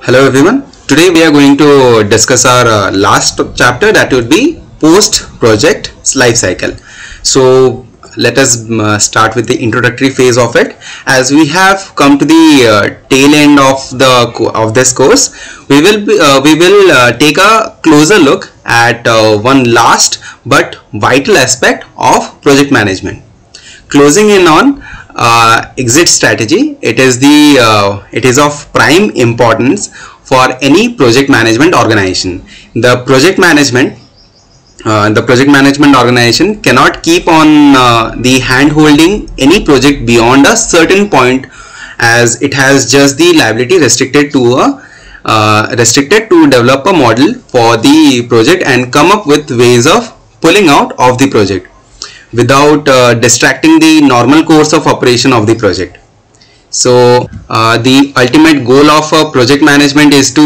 Hello everyone. Today we are going to discuss our last chapter, that would be post project life cycle. So let us start with the introductory phase of it. As we have come to the tail end of this course, we will take a closer look at one last but vital aspect of project management. Closing in on exit strategy, it is of prime importance for any project management organization. The project management organization cannot keep on the hand holding any project beyond a certain point, as it has just the liability restricted to develop a model for the project and come up with ways of pulling out of the project without distracting the normal course of operation of the project. So the ultimate goal of project management is to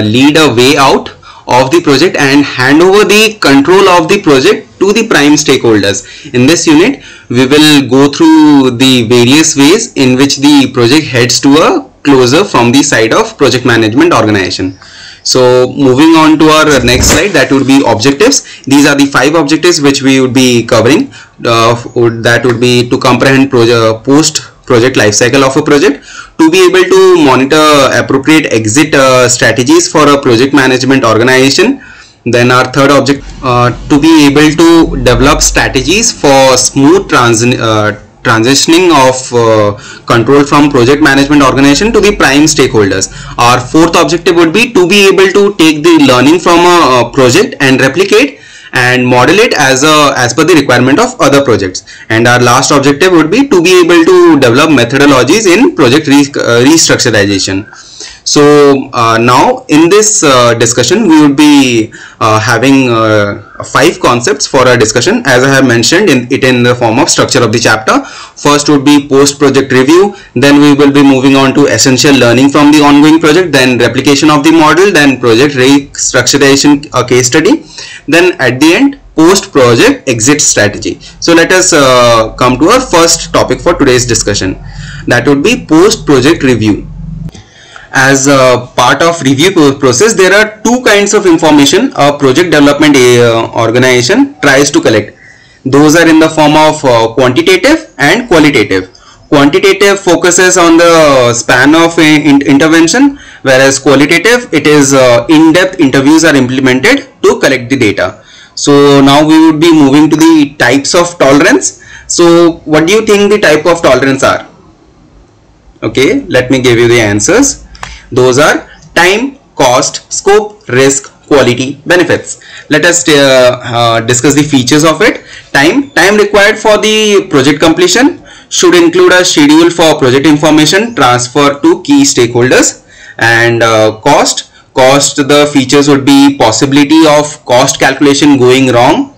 lead a way out of the project and hand over the control of the project to the prime stakeholders. In this unit, we will go through the various ways in which the project heads to a closure from the side of project management organization. So moving on to our next slide, that would be objectives. These are the 5 objectives which we would be covering. That would be to comprehend post project life cycle of a project, to be able to monitor appropriate exit strategies for a project management organization. Then our third object, to be able to develop strategies for smooth transitioning of control from project management organization to the prime stakeholders. Our fourth objective would be to be able to take the learning from a project and replicate and model it as per the requirement of other projects. And our last objective would be to be able to develop methodologies in project restructurization. So now in this discussion, we would be having 5 concepts for our discussion, as I have mentioned in the form of structure of the chapter. First would be post project review, then we will be moving on to essential learning from the ongoing project, then replication of the model, then project restructurization case study, then at the end post project exit strategy. So let us come to our first topic for today's discussion, that would be post project review. As a part of review process, there are 2 kinds of information a project development organization tries to collect. Those are in the form of quantitative and qualitative. Quantitative focuses on the span of intervention, whereas qualitative, it is in-depth interviews are implemented to collect the data. So now we would be moving to the types of tolerance. So what do you think the type of tolerance are? Okay, let me give you the answers. Those are time, cost, scope, risk, quality, benefits. Let us discuss the features of it. Time required for the project completion should include a schedule for project information transfer to key stakeholders. And cost, the features would be possibility of cost calculation going wrong,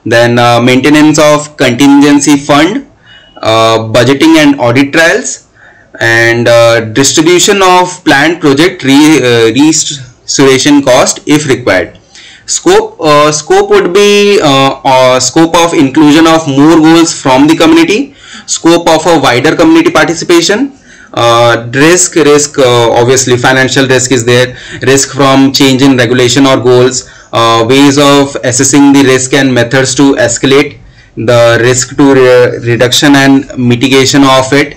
then maintenance of contingency fund, budgeting and audit trials, and distribution of planned project restoration cost if required. Scope would be scope of inclusion of more goals from the community, scope of a wider community participation. Risk, obviously financial risk is there, risk from change in regulation or goals, ways of assessing the risk and methods to escalate the risk to reduction and mitigation of it.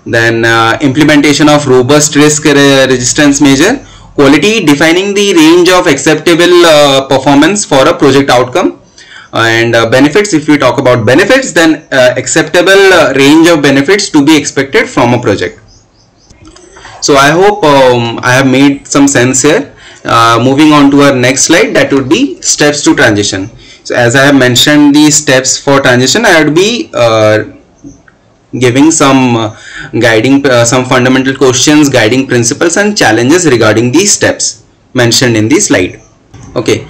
Then implementation of robust risk resistance measure. Quality, defining the range of acceptable performance for a project outcome. And benefits, if we talk about benefits, then acceptable range of benefits to be expected from a project. So I hope I have made some sense here. Moving on to our next slide, that would be steps to transition. So as I have mentioned the steps for transition, I would be giving some some fundamental questions, guiding principles and challenges regarding these steps mentioned in the slide. Okay,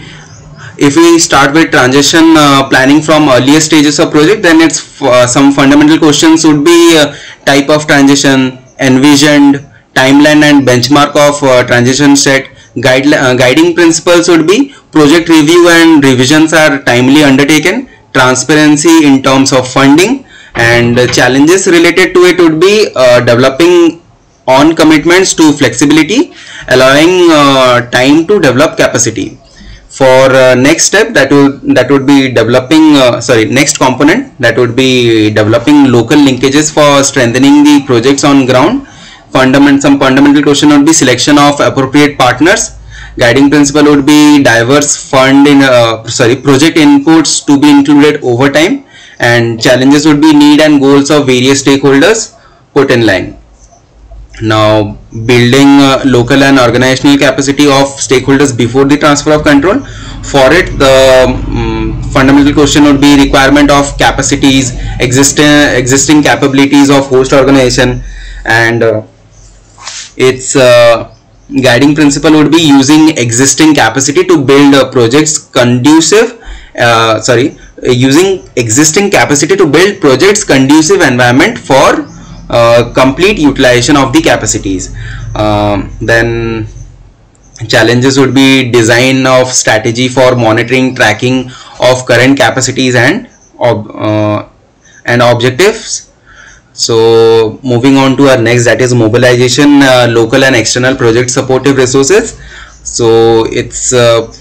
if we start with transition planning from earlier stages of project, then it's some fundamental questions would be type of transition, envisioned, timeline and benchmark of transition set. Guiding principles would be project review and revisions are timely undertaken, transparency in terms of funding, and challenges related to it would be developing on commitments to flexibility, allowing time to develop capacity. For next step, that would be developing next component, that would be developing local linkages for strengthening the projects on ground. Some fundamental question would be selection of appropriate partners. Guiding principle would be diverse project inputs to be included over time, and challenges would be need and goals of various stakeholders put in line. Now, building local and organizational capacity of stakeholders before the transfer of control. For it, the fundamental question would be requirement of capacities, existing capabilities of host organization, and its guiding principle would be using existing capacity to build projects conducive. Using existing capacity to build projects conducive environment for complete utilization of the capacities. Then challenges would be design of strategy for monitoring, tracking of current capacities and objectives. So moving on to our next, that is mobilization local and external project supportive resources. So its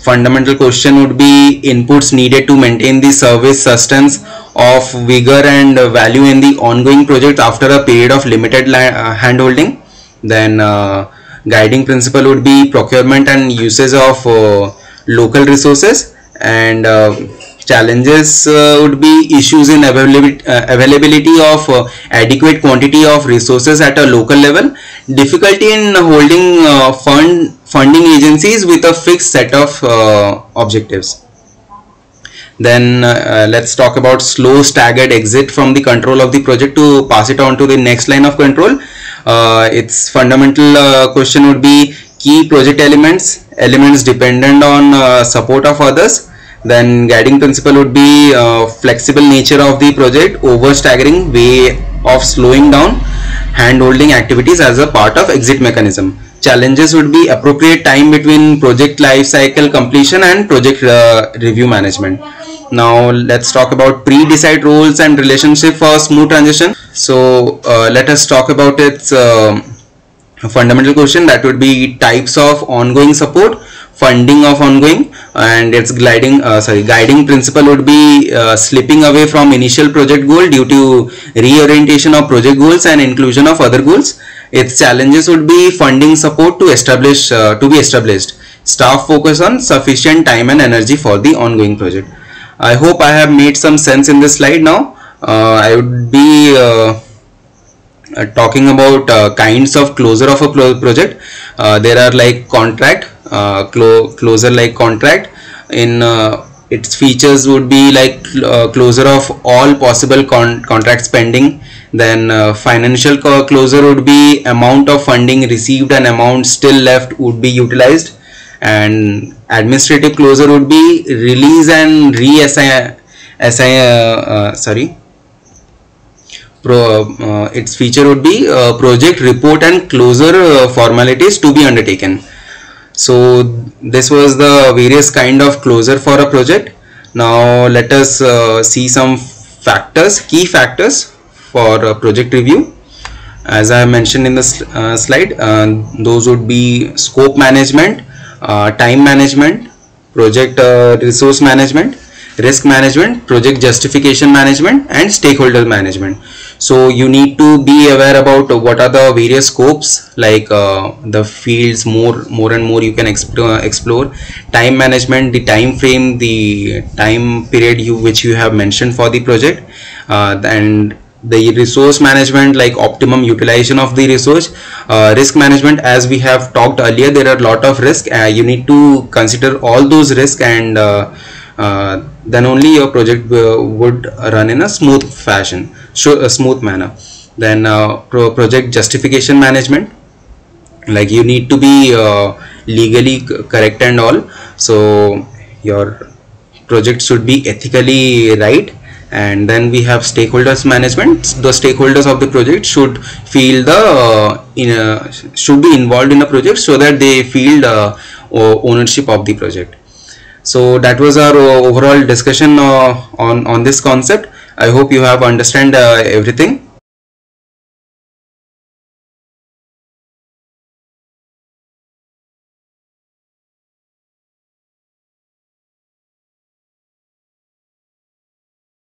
fundamental question would be inputs needed to maintain the service sustenance of vigor and value in the ongoing project after a period of limited handholding. Then guiding principle would be procurement and usage of local resources, and challenges would be issues in availability of adequate quantity of resources at a local level, difficulty in holding funding agencies with a fixed set of objectives. Then let's talk about slow staggered exit from the control of the project to pass it on to the next line of control. Its fundamental question would be key project elements dependent on support of others. Then guiding principle would be flexible nature of the project, over staggering, way of slowing down hand-holding activities as a part of exit mechanism. Challenges would be appropriate time between project life cycle completion and project review management. Now let's talk about pre-decide roles and relationship for smooth transition. So let us talk about its fundamental question, that would be types of ongoing support, funding of ongoing, and its guiding principle would be slipping away from initial project goal due to reorientation of project goals and inclusion of other goals. Its challenges would be funding support to be established, staff focus on sufficient time and energy for the ongoing project. I hope I have made some sense in this slide. Now I would be talking about kinds of closure of a project. There are like contract, closure like contract. In its features would be like closure of all possible contracts pending. Then financial closure would be amount of funding received and amount still left would be utilized. And administrative closure would be release and its feature would be project report and closure formalities to be undertaken. So this was the various kind of closure for a project. Now let us see some key factors for project review. As I mentioned in the slide, those would be scope management, time management, project resource management, risk management, project justification management, and stakeholder management. So you need to be aware about what are the various scopes, like the fields more and more you can explore. Time management, the time frame, the time period which you have mentioned for the project, and the resource management, like optimum utilization of the resource. Risk management, as we have talked earlier, there are a lot of risks. You need to consider all those risks, and then only your project would run in a smooth fashion, a smooth manner. Then project justification management, like you need to be legally correct and all, so your project should be ethically right. And then we have stakeholders management. The stakeholders of the project should feel should be involved in the project so that they feel ownership of the project. So that was our overall discussion on this concept. I hope you have understand everything.